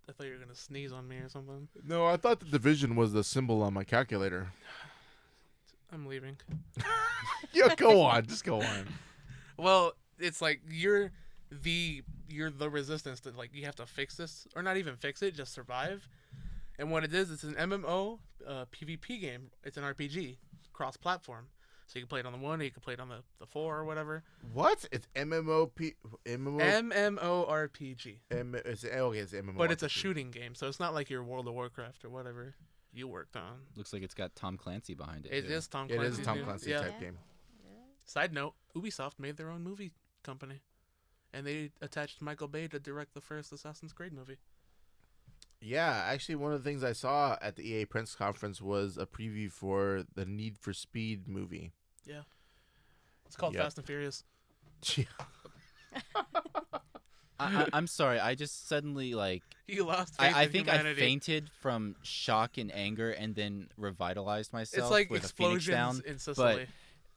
I thought you were gonna sneeze on me or something. No, I thought the division was the symbol on my calculator. I'm leaving. Yeah, go on. Just go on. Well, it's like you're the resistance that like you have to fix this, or not even fix it, just survive. And what it is, it's an MMO PvP game. It's an RPG, cross-platform. So you can play it on the 1, or you can play it on the 4 or whatever. What? It's MMORPG. It's MMO. But it's a shooting game, so it's not like your World of Warcraft or whatever you worked on. Looks like it's got Tom Clancy behind it. It too. is Tom It Clancy. is a Tom Clancy Yeah. type game. Side note, Ubisoft made their own movie company. And they attached Michael Bay to direct the first Assassin's Creed movie. Yeah, actually, one of the things I saw at the EA press conference was a preview for the Need for Speed movie. Yeah. It's called Yep. Fast and Furious. I'm sorry. I just suddenly like. You lost faith I in think humanity. I fainted from shock and anger, and then revitalized myself. It's like with a Phoenix explosions down. in Sicily.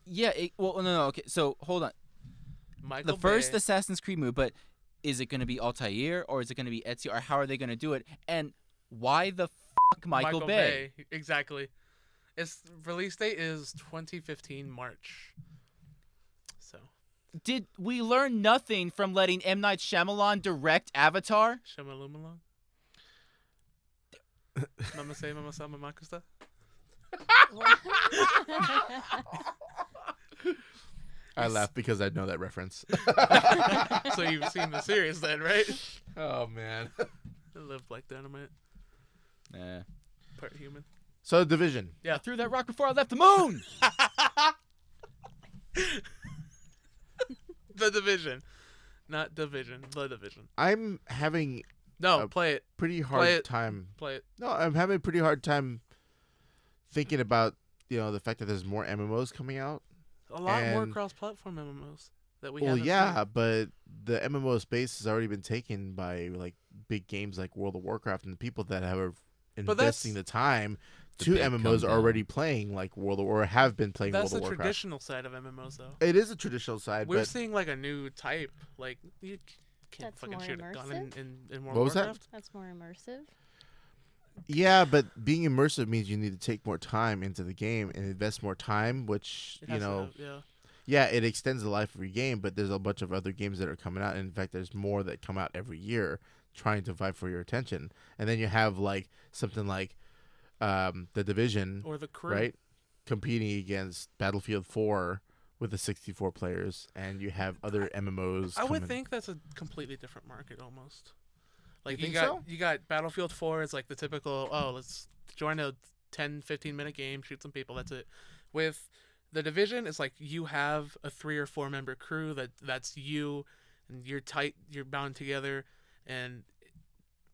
Yeah. No. Okay. So hold on. Michael The first Bay. Assassin's Creed movie, but is it going to be Altair or is it going to be Ezio, or how are they going to do it? And why the fuck Michael Bay? Exactly. Its release date is 2015 March. So, Did we learn nothing from letting M. Night Shyamalan direct Avatar? Shamalumalong. Mama say Mama Sama Makusta. I laugh because I know that reference. So you've seen the series then, right? Oh, man. I love Black Dynamite. Eh. Part human. So, Division. I threw that rock before I left the moon. The Division. Not Division. The Division. I'm having No, play it. pretty Play hard it. time. Play it. No, I'm having a pretty hard time thinking about, the fact that there's more MMOs coming out. A lot more And- cross-platform MMOs that we Well, haven't yeah, seen. but the MMO space has already been taken by like big games like World of Warcraft, and the people that are investing the time The to big MMOs come are already playing like World of, or have been playing That's World the of Warcraft. traditional side of MMOs, though. It is a traditional side, We're but seeing like a new type. Like you can't That's fucking more shoot a gun immersive? in World What of was that? Warcraft. That's more immersive. yeah, but being immersive means you need to take more time into the game and invest more time, which It has yeah. yeah, it extends the life of your game. But there's a bunch of other games that are coming out. And in fact, there's more that come out every year trying to vie for your attention. And then you have like something like the Division, Or the crew. right, competing against Battlefield 4 with the 64 players, and you have other MMOs. I would coming. think that's a completely different market almost. Like You think got so? you got Battlefield 4 is like the typical let's join a 10-15 minute game, shoot some people, that's it. With the Division, it's like you have a 3 or 4 member crew that's you, and you're tight, you're bound together, and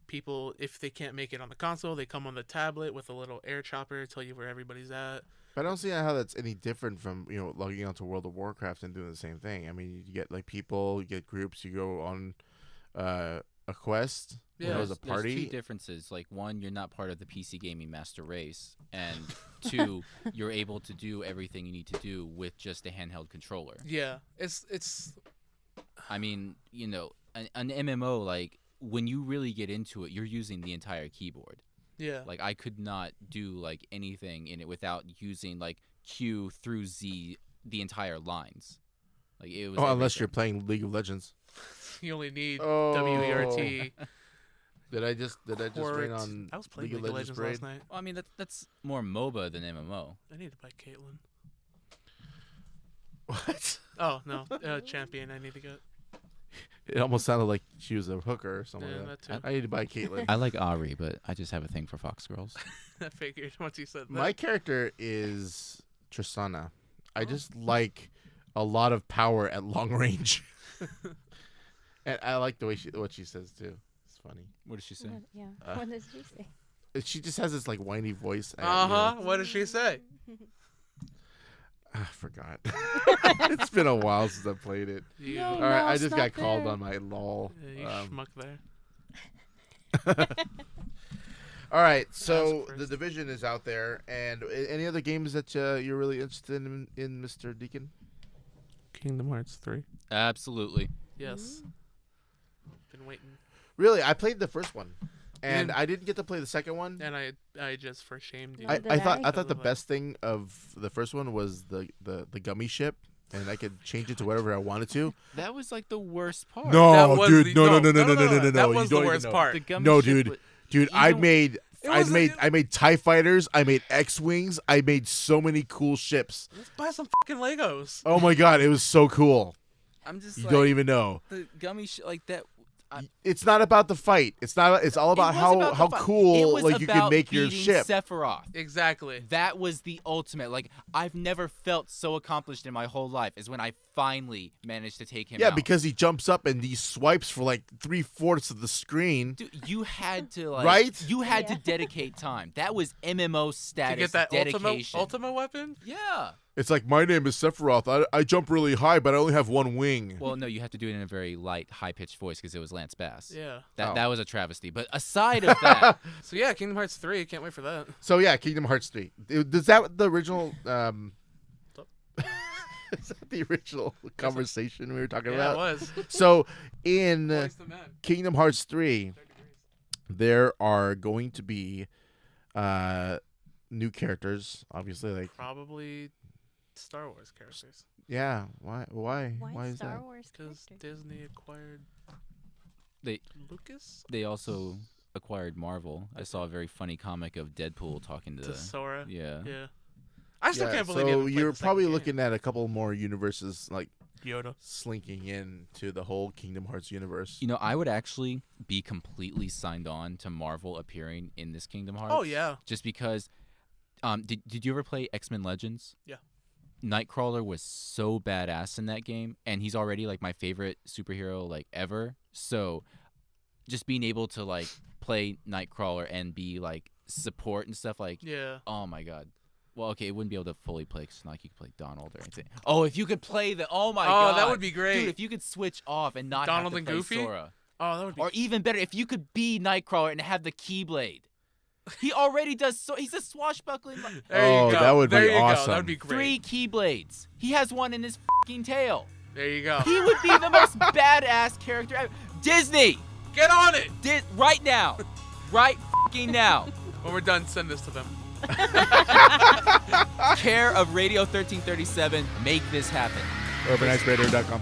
people, if they can't make it on the console, they come on the tablet with a little air chopper, tell you where everybody's at. But I don't see how that's any different from logging onto World of Warcraft and doing the same thing. I mean, you get like people, you get groups, you go on a quest. Yeah. As a There's party. two differences. Like, one, you're not part of the PC gaming master race, and two, you're able to do everything you need to do with just a handheld controller. Yeah, it's I mean, an MMO, like, when you really get into it, you're using the entire keyboard. yeah. Like, I could not do like anything in it without using like Q through Z, the entire lines. Like, it was. Unless you're everything. playing League of Legends. You only need Oh. WERT. Did I just rain Port. on I was playing League of Legends last parade? night. Well, I mean, that's more MOBA than MMO. I need to buy Caitlyn. What? Oh no, champion. I need to get. It almost sounded like she was a hooker or something. Yeah, like that too. I need to buy Caitlyn. I like Ari, but I just have a thing for Fox girls. I figured once you said that. My character is Tristana. I Oh. just like a lot of power at long range. And I like the way what she says too. It's funny. What did she say? What, yeah. Uh, What did she say? She just has this like whiny voice. What does she say? I forgot. It's been a while since I played it. You, No. All right, I it's just not got called there. on my lol. you schmuck there. All right, Ask so first. the Division is out there, and any other games that you're really interested in, Mr. Deacon? Kingdom Hearts 3. Absolutely. Yes. Been waiting. Really, I played the first one. And I didn't get to play the second one. And I just for shame you. No, I thought I? the best thing of the first one was the gummy ship, and I could change it to whatever I wanted to. That was like the worst part. No, That was dude, the- no. That You was don't the even worst know. part. The gummy No, ship dude. wa- Dude, I even- made wasn't- I made TIE fighters. I made X-wings. I made so many cool ships. Let's buy some fucking Legos. Oh my god, it was so cool. I'm just You like, don't even know. the gummy like that. It's not about the fight. It's not. It's all about It was about the how fight. It cool was like you can about make your beating ship. Sephiroth. Exactly. That was the ultimate. Like, I've never felt so accomplished in my whole life as when I finally managed to take him Yeah, out. because he jumps up and he swipes for like 3/4 of the screen. Dude, you had to like, Right? You had to Yeah. dedicate time. That was MMO status To get that dedication. ultimate weapon. Yeah. It's like, my name is Sephiroth. I jump really high, but I only have one wing. Well, no, you have to do it in a very light, high-pitched voice because it was Lance Bass. Yeah. That was a travesty. But aside of that, So yeah, Kingdom Hearts 3. Can't wait for that. So yeah, Kingdom Hearts 3. Does that the original? Is that the original conversation we were talking Yeah, it about? was. So in Voice the man. Kingdom Hearts 3, 30 degrees. there are going to be new characters. Obviously, like Probably Star Wars characters. yeah. Why? Why is Star that? Wars Because characters? Disney acquired they Lucas they also acquired Marvel. I saw a very funny comic of Deadpool talking to to Sora. yeah. Yeah. I still Yeah, can't believe so you haven't played you're the second probably game. looking at a couple more universes like Yoda. slinking in to the whole Kingdom Hearts universe. You know, I would actually be completely signed on to Marvel appearing in this Kingdom Hearts. Oh yeah. Just because did you ever play X-Men Legends? Yeah. Nightcrawler was so badass in that game, and he's already like my favorite superhero like ever. So just being able to like play Nightcrawler and be like support and stuff like Yeah. oh my god. Well, okay, it wouldn't be able to fully play because not like you could play Donald or anything. Oh, if you could play oh my god. Oh, that would be great. Dude, if you could switch off and not Donald have to and play Goofy? Sora. Oh, that would be. Or even better, if you could be Nightcrawler and have the Keyblade. He already does so. He's a swashbuckling. There Oh, you go. that would be there you awesome. Go. That would be great. 3 Keyblades. He has one in his fucking tail. There you go. He would be the most badass character ever. Disney, Get on it. right now, right fucking now. When we're done, send this to them. Care of Radio 1337. Make this happen. UrbanIceRadio.com.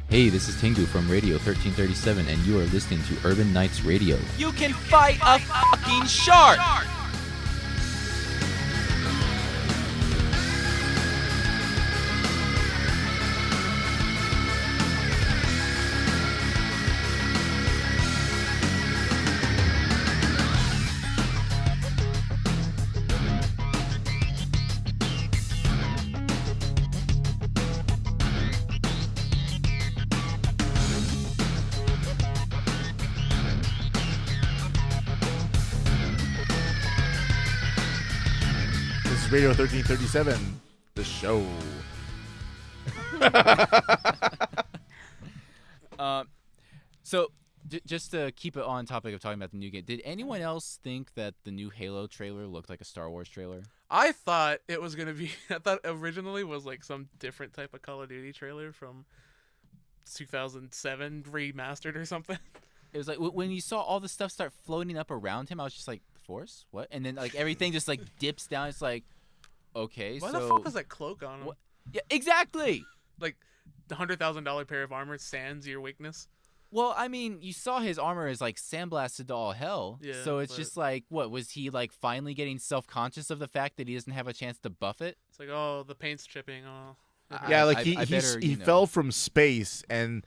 Hey, this is Tengu from Radio 1337, and you are listening to Urban Knights Radio. You can fight a fucking shark! This is Radio 1337, the show. So, just to keep it on topic of talking about the new game, did anyone else think that the new Halo trailer looked like a Star Wars trailer? I thought it was gonna be. I thought originally was like some different type of Call of Duty trailer from 2007 remastered or something. It was like when you saw all the stuff start floating up around him, I was just like, Force? What? And then like everything just like dips down. It's like, okay, Why so the fuck was that cloak on him? What? Yeah, exactly. Like the $100,000 pair of armor sans your weakness. Well, I mean, you saw his armor is like sandblasted to all hell. Yeah, so it's but- just like, what was he like finally getting self-conscious of the fact that he doesn't have a chance to buff it? It's like, oh, the paint's chipping. Oh, Yeah, like I he better, he you know. fell from space and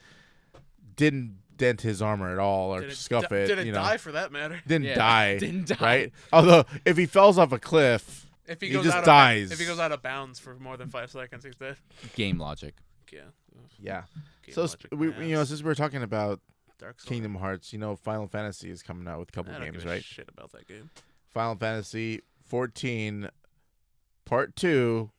didn't dent his armor at all or didn't scuff it. Didn't you know. die for that matter. Didn't Yeah, die. didn't die. Right? Although if he falls off a cliff, If he He goes just out dies. If he goes out of bounds for more than 5 seconds, he's dead. Game logic. Yeah. yeah. Game So logic, we, my you know, ass. since we're talking about Dark Souls. Kingdom Hearts, you know, Final Fantasy is coming out with a couple I don't games, give a right? shit about that game. Final Fantasy 14 Part 2,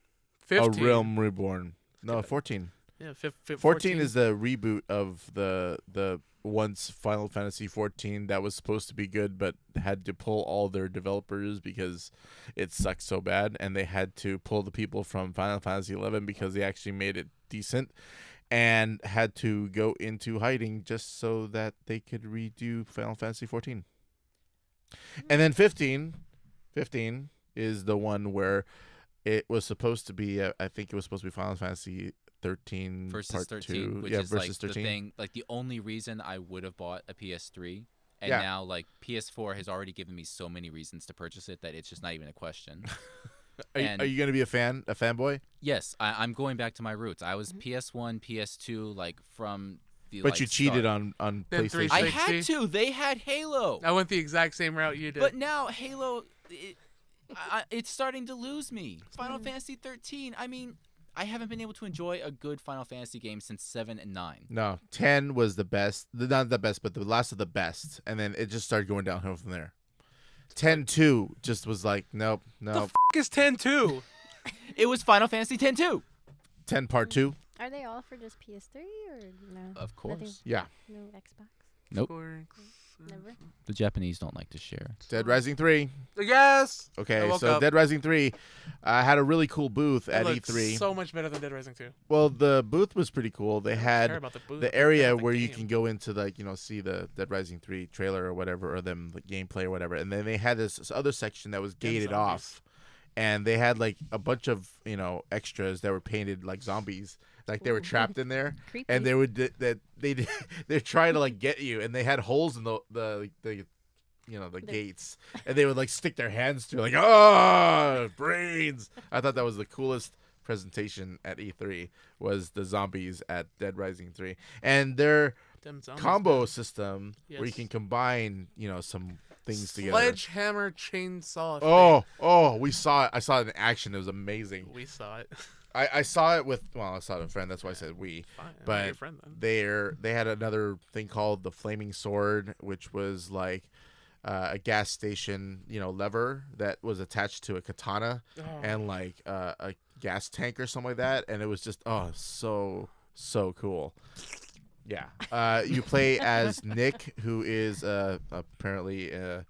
15. A Realm Reborn. No, 14. Yeah, 14 is the reboot of the once Final Fantasy 14 that was supposed to be good, but had to pull all their developers because it sucked so bad, and they had to pull the people from Final Fantasy 11 because they actually made it decent, and had to go into hiding just so that they could redo Final Fantasy 14. And then 15 is the one where it was supposed to be, I think it was supposed to be Final Fantasy 13 versus part 13, 2. which Yeah, is versus like 13. the thing. Like the only reason I would have bought a PS3, and Yeah. now like PS4 has already given me so many reasons to purchase it that it's just not even a question. Are you going to be a fanboy? Yes, I'm going back to my roots. I was PS1, PS2, like from the. But like, you cheated start. on Then PlayStation. I 360. had to. They had Halo. I went the exact same route you did. But now Halo, it's starting to lose me. Final Fantasy 13. I mean, I haven't been able to enjoy a good Final Fantasy game since 7 and 9. No, 10 was the best. Not the best, but the last of the best. And then it just started going downhill from there. 10-2 just was like, nope. the f*** is 10-2? It was Final Fantasy 10 too. 10 part 2? Are they all for just PS3 or no? Of Nothing- course. Yeah. No Xbox. Nope. Never. The Japanese don't like to share. Dead Rising 3. Yes. I Okay, woke so up. Dead Rising 3 had a really cool booth It at looked E3. so much better than Dead Rising 2. Well, the booth was pretty cool. They I don't had care about the booth. the I care area about the where you game. can go into see the Dead Rising 3 trailer or whatever, or the gameplay or whatever. And then they had this other section that was gated zombies. off, and they had like a bunch of extras that were painted like zombies, like they were trapped in there, Creepy. and they would they're trying to like get you, and they had holes in the gates, and they would like stick their hands through, like, oh, brains. I thought that was the coolest presentation at E3 was the zombies at Dead Rising 3, and their Them zombies, combo man. system where you Yes. can combine some things together. Sledgehammer chainsaw. Oh, we saw it. I saw it in action. It was amazing. We saw it. I saw it with I saw it with a friend. That's why I said we. Fine. I'm But your friend then. they had another thing called the flaming sword, which was like a gas station lever that was attached to a katana Oh. and like a gas tank or something like that, and it was just so cool. Yeah. You play as Nick, who is apparently a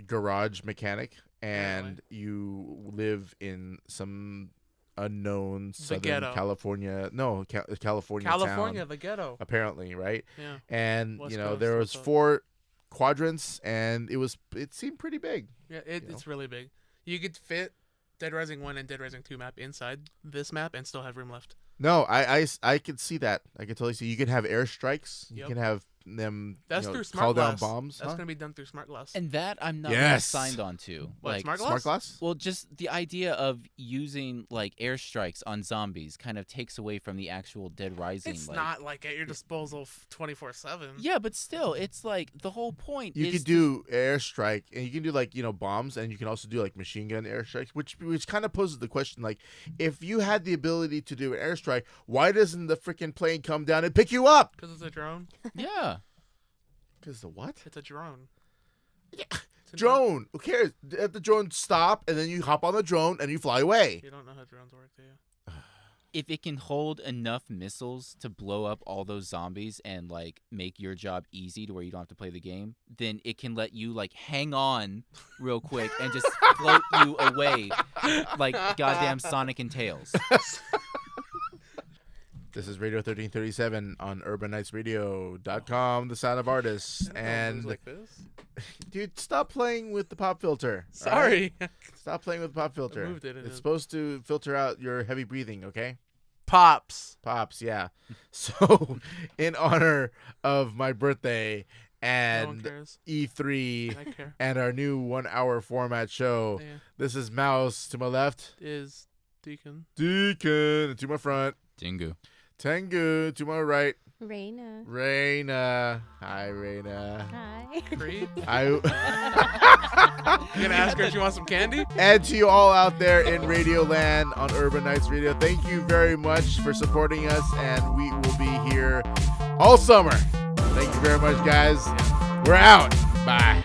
garage mechanic, and you live in some unknown Southern ghetto. California. No, California California, town, the ghetto. apparently, right? Yeah. And West Coast, there was what's up? 4 quadrants, and it seemed pretty big. Yeah, it's really big. You could fit Dead Rising 1 and Dead Rising 2 map inside this map and still have room left. No, I could see that. I could totally see. You can have airstrikes. You Yep. can have them That's you know, through smart call down glass. bombs. That's huh? gonna be done through smart glass. And that I'm not Yes. signed on to. What, Like, smart glass? Smart glass? well, just the idea of using like airstrikes on zombies kind of takes away from the actual Dead Rising. It's like, not like at your disposal 24/7. Yeah, but still, it's like the whole point. You is could do airstrike, and you can do like bombs, and you can also do like machine gun airstrikes, which kind of poses the question, like, if you had the ability to do an airstrike, why doesn't the freaking plane come down and pick you up? Because it's a drone. Yeah. Because the what? It's a drone. Yeah. It's a Drone. Who cares? Let the drone stop, and then you hop on the drone and you fly away. You don't know how drones work, do you? If it can hold enough missiles to blow up all those zombies and like make your job easy to where you don't have to play the game, then it can let you like hang on real quick and just float you away like goddamn Sonic and Tails. This is Radio 1337 on UrbanNightsRadio.com, the sound of artists. I don't know, And moves like this. dude, stop playing with the pop filter. all Sorry. right? Stop playing with the pop filter. moved it, and It's it- supposed to filter out your heavy breathing, okay? Pops. Pops, yeah. So, in honor of my birthday No one and cares. E3 I care. and our new 1-hour format show, Yeah. this is Mouse to my left, Is Deacon. Deacon to my front, Tengu. Tengu to my right, Reina. Raina. Hi, Raina. Hi. Creed. I You gonna ask her if she wants some candy? And to you all out there in Radio Land on Urban Nights Radio, thank you very much for supporting us, and we will be here all summer. Thank you very much, guys. We're out. Bye.